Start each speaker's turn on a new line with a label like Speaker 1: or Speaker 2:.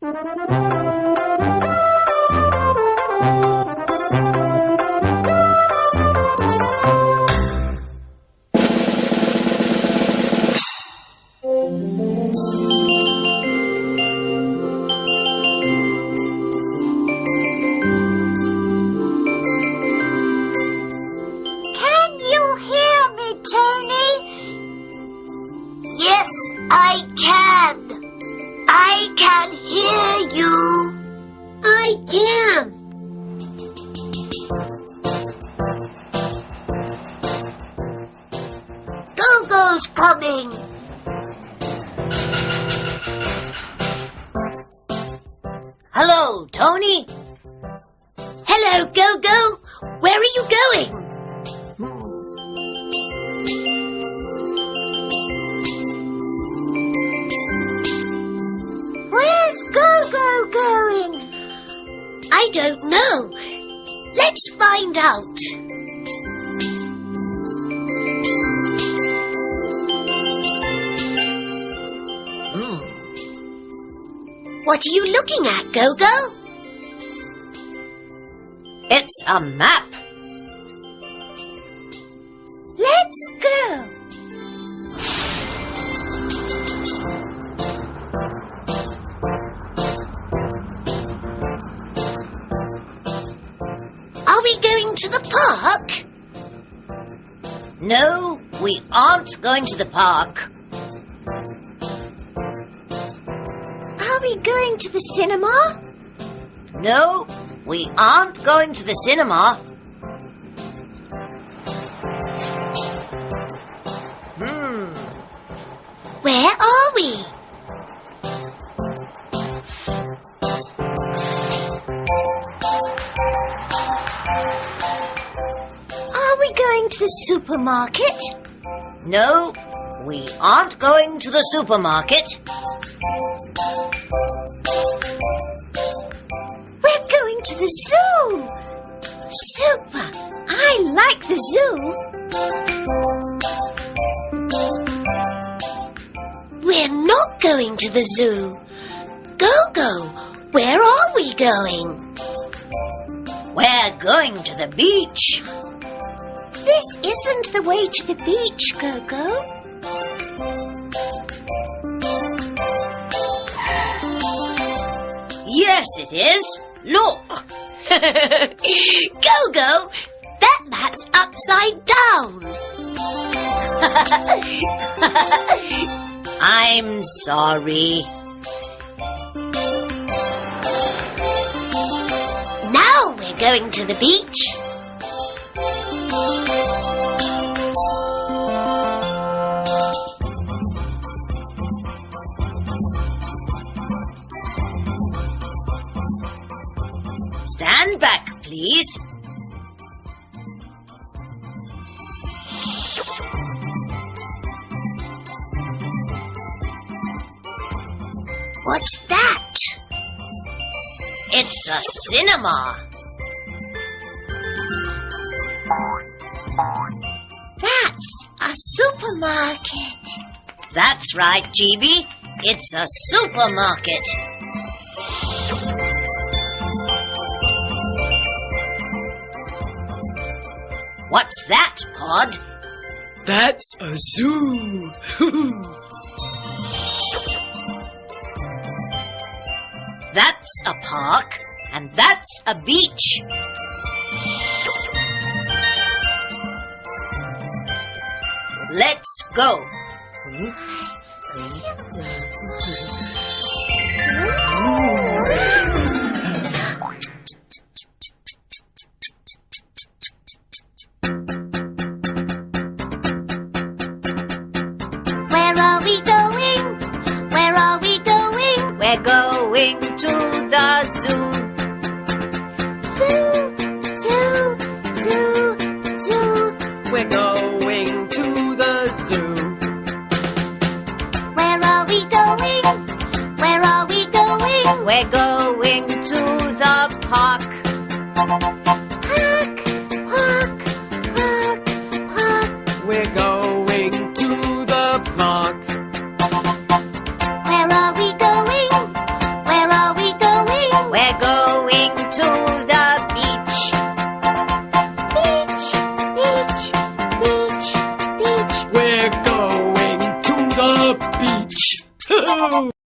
Speaker 1: I can hear you. I can. Gogo's coming.
Speaker 2: Hello, Tony.
Speaker 1: Hello, Gogo. Where are you going? Where's Gogo going? I don't know. Let's find out. What are you looking at, Gogo?
Speaker 2: It's a map.
Speaker 1: Let's go. Are we going to the park?
Speaker 2: No, we aren't going to the park.
Speaker 1: Are we going to the cinema?
Speaker 2: No, we aren't going to the cinema.
Speaker 1: Where are we? Are we going to the supermarket?
Speaker 2: No, we aren't going to the supermarket.
Speaker 1: We're going to the zoo. Super. I like the zoo. We're not going to the zoo. Gogo, where are we going?
Speaker 2: We're going to the beach.
Speaker 1: This isn't the way to the beach, Gogo.
Speaker 2: Yes, it is. Look.
Speaker 1: Gogo, that map's upside down.
Speaker 2: I'm sorry.
Speaker 1: Now we're going to the beach.
Speaker 2: Stand back, please.
Speaker 1: What's that?
Speaker 2: It's a cinema.
Speaker 1: That's a supermarket.
Speaker 2: That's right, GB. It's a supermarket. What's that, Pod?
Speaker 3: That's a zoo.
Speaker 2: That's a park, and that's a beach. Let's go.
Speaker 1: Where are we going? Where are we going?
Speaker 2: We're going to the zoo.
Speaker 1: Zoo, zoo, zoo, zoo.
Speaker 3: We're going to the zoo. Gogo!